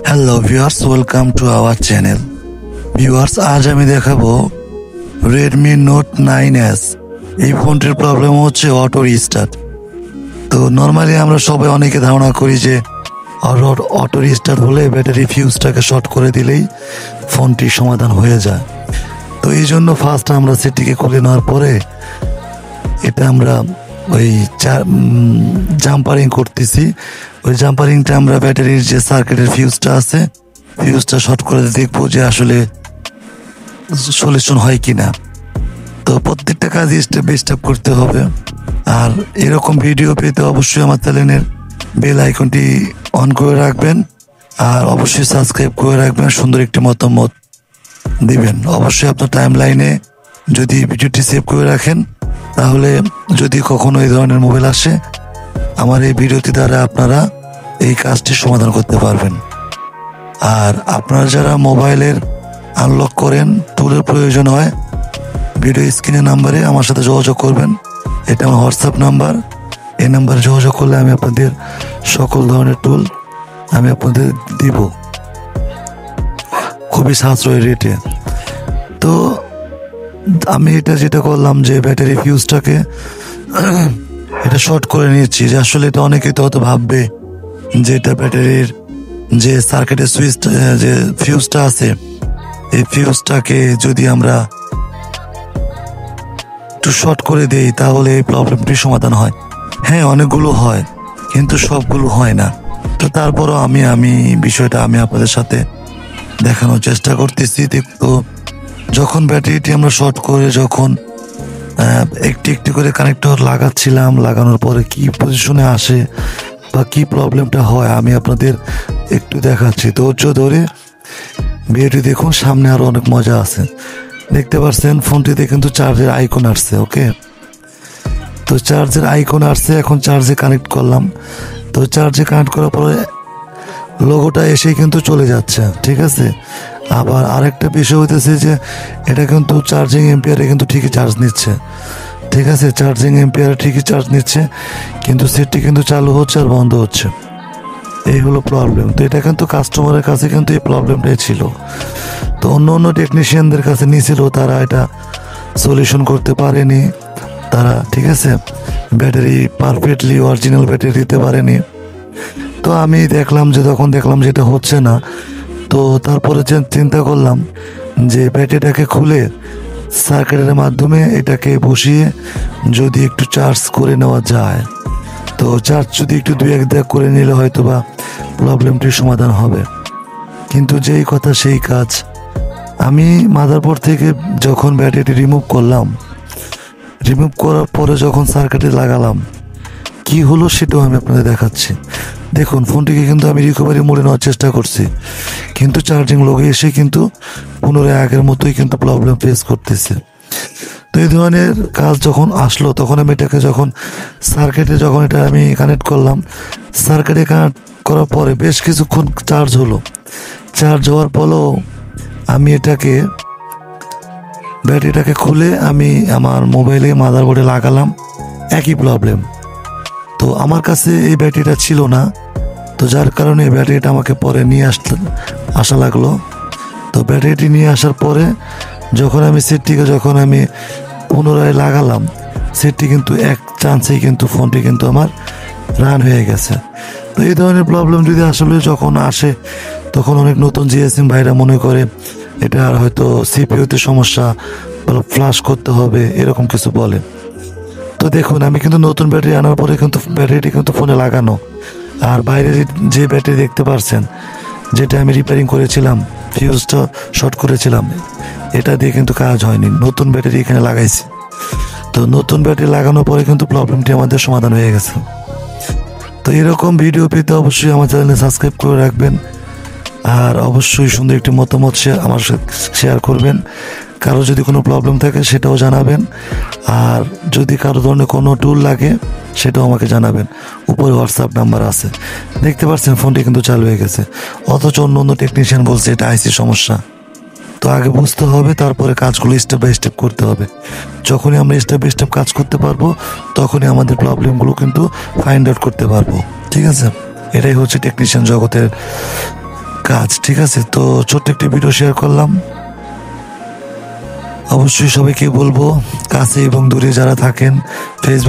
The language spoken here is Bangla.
Hello viewers, welcome to our channel. Viewers, আজ আমি দেখাবো রেডমি নোট 9S। এই ফোনটির প্রবলেম হচ্ছে অটো রিস্টার্ট। তো নর্মালি আমরা সবাই অনেকে ধারণা করি যে অটো রিস্টার্ট হলে ব্যাটারি ফিউজটাকে শর্ট করে দিলেই ফোনটি সমাধান হয়ে যায়। তো এই জন্য ফার্স্ট আমরা সেটিকে খুলে নেওয়ার পরে এটা আমরা ওই জাম্পারিং করতেছি। ওই জাম্পারিংটা আমরা ব্যাটারির যে সার্কিটের ফিউজটা আছে, ফিউজটা শর্ট করে দেখবো যে আসলে সলিউশন হয় কিনা। তো প্রত্যেকটা কাজ স্টেপ বাই স্টেপ করতে হবে। আর এরকম ভিডিও পেতে অবশ্যই আমার চ্যানেলের বেল আইকনটি অন করে রাখবেন, আর অবশ্যই সাবস্ক্রাইব করে রাখবেন, সুন্দর একটি মতামত দিবেন। অবশ্যই আপনার টাইম লাইনে যদি ভিডিওটি সেভ করে রাখেন, তাহলে যদি কখনো এই ধরনের মোবাইল আসে, আমার এই ভিডিওটি দ্বারা আপনারা এই কাজটি সমাধান করতে পারবেন। আর আপনারা যারা মোবাইলের আনলক করেন, টুলের প্রয়োজন হয়, ভিডিও স্ক্রিনের নাম্বারে আমার সাথে যোগাযোগ করবেন। এটা আমার হোয়াটসঅ্যাপ নাম্বার। এই নাম্বারে যোগাযোগ করলে আমি আপনাদের সকল ধরনের টুল আমি আপনাদের দিব খুবই সাশ্রয়ী রেটে। তো আমি এটা যেটা করলাম যে ব্যাটারি ফিউজটাকে এটা শর্ট করে নিয়েছি। যে আসলে এটা অনেকেই তো হয়তো ভাববে যে এটা ব্যাটারির যে সার্কিটের সুইচটা, যে ফিউজটা আছে, এই ফিউজটাকে যদি আমরা একটু শর্ট করে দেই তাহলে এই প্রবলেমটি সমাধান হয়। হ্যাঁ, অনেকগুলো হয়, কিন্তু সবগুলো হয় না। তো তারপরও আমি বিষয়টা আমি আপনাদের সাথে দেখানোর চেষ্টা করতেছি। তো যখন ব্যাটারিটি আমরা শর্ট করে যখন একটি একটি করে কানেক্টর লাগাচ্ছিলাম, লাগানোর পরে কি পজিশনে আসে বা কি প্রবলেমটা হয় আমি আপনাদের একটু দেখাচ্ছি। ধৈর্য ধরে ভিডিওটি দেখুন, সামনে আরো অনেক মজা আছে। দেখতে পাচ্ছেন ফোনটিতে কিন্তু চার্জের আইকন আসছে। ওকে, তো চার্জের আইকন আসছে, এখন চার্জে কানেক্ট করলাম। তো চার্জে কানেক্ট করার পরে লোগোটা এসেই কিন্তু চলে যাচ্ছে, ঠিক আছে। আবার আরেকটা বিষয় হইতেছে যে এটা কিন্তু চার্জিং এম্পিয়ারে কিন্তু ঠিকই চার্জ নিচ্ছে, ঠিক আছে। চার্জিং এম্পিয়ারে ঠিকই চার্জ নিচ্ছে, কিন্তু সেটটি কিন্তু চালু হচ্ছে আর বন্ধ হচ্ছে। এই হলো প্রবলেম। তো এটা কিন্তু কাস্টমারের কাছে কিন্তু এই প্রবলেমটাই ছিল। তো অন্য টেকনিশিয়ানদের কাছে নিয়েছিল, তারা এটা সলিউশন করতে পারেনি তারা, ঠিক আছে। ব্যাটারি পারফেক্টলি অরিজিনাল ব্যাটারি দিতে পারেনি। তো আমি দেখলাম যে তখন দেখলাম যে এটা হচ্ছে না। তো তারপরে চিন্তা করলাম যে ব্যাটারিটাকে খুলে সার্কিটের মাধ্যমে এটাকে বসিয়ে যদি একটু চার্জ করে নেওয়া যায়, তো চার্জ যদি একটু দুই এক দেখ করে নিলে হয়তো বা প্রবলেমটির সমাধান হবে। কিন্তু যেই কথা সেই কাজ। আমি মাদারবোর্ড থেকে যখন ব্যাটারিটি রিমুভ করার পরে যখন সার্কিটে লাগালাম, কি হলো সেটাও আমি আপনাদের দেখাচ্ছি। দেখুন, ফোনটিকে কিন্তু আমি রিকভারি মোডে নেওয়ার চেষ্টা করছি, কিন্তু চার্জিং লগে এসে কিন্তু পুনরায় আগের মতোই কিন্তু প্রবলেম ফেস করতেছে। তো এই ধরনের কাজ যখন আসলো, তখন আমি এটাকে যখন সার্কিটে যখন এটা আমি কানেক্ট করলাম, সার্কিটে কানেক্ট করার পরে বেশ কিছুক্ষণ চার্জ হলো। চার্জ হওয়ার পরেও আমি ব্যাটারিটাকে খুলে আমি আমার মোবাইলে মাদারবোর্ডে লাগালাম, একই প্রবলেম। তো আমার কাছে এই ব্যাটারিটা ছিল না, তো যার কারণে এই ব্যাটারিটা আমাকে পরে নিয়ে আসা লাগলো। তো ব্যাটারিটি নিয়ে আসার পরে যখন আমি সেটটিকে যখন আমি পুনরায় লাগালাম, সেটটি কিন্তু এক চান্সেই কিন্তু ফোনটি কিন্তু আমার রান হয়ে গেছে। তো এই ধরনের প্রবলেম যদি আসলে যখন আসে, তখন অনেক নতুন জিএসএম ভাইরা মনে করে এটা হয়তো সিপিইউতে সমস্যা, ফ্লাশ করতে হবে, এরকম কিছু বলে। তো দেখুন, আমি কিন্তু নতুন ব্যাটারি আনার পরে কিন্তু ব্যাটারিটি কিন্তু ফোনে লাগানো, আর বাইরে যে ব্যাটারি দেখতে পারছেন, যেটা আমি রিপেয়ারিং করেছিলাম, ফিউজটা শর্ট করেছিলাম, এটা দিয়ে কিন্তু কাজ হয়নি। নতুন ব্যাটারি এখানে লাগাইছি। তো নতুন ব্যাটারি লাগানোর পরে কিন্তু প্রবলেমটি আমাদের সমাধান হয়ে গেছে। তো এরকম ভিডিও পেতে অবশ্যই আমার চ্যানেলে সাবস্ক্রাইব করে রাখবেন, আর অবশ্যই সুন্দর একটি মতামত আমার সাথে শেয়ার করবেন। কারো যদি কোনো প্রবলেম থাকে সেটাও জানাবেন, আর যদি কারো ধরনের কোনো টুল লাগে সেটাও আমাকে জানাবেন। উপরে হোয়াটসঅ্যাপ নাম্বার আছে, দেখতে পাচ্ছেন ফোনটি কিন্তু চালু হয়ে গেছে। অথচ অন্য টেকনিশিয়ান বলছে এটা আইসি সমস্যা। তো আগে বুঝতে হবে, তারপরে কাজগুলো স্টেপ বাই স্টেপ করতে হবে। যখনই আমরা স্টেপ বাই স্টেপ কাজ করতে পারবো, তখনই আমাদের প্রবলেমগুলো কিন্তু ফাইন্ড আউট করতে পারবো, ঠিক আছে। এটাই হচ্ছে টেকনিশিয়ান জগতের কাজ। ঠিক আছে, তো ছোট্ট একটি ভিডিও শেয়ার করলাম। অবশ্যই সবাইকে বলবো, কাছে এবং দূরে যারা থাকেন ফেসবুক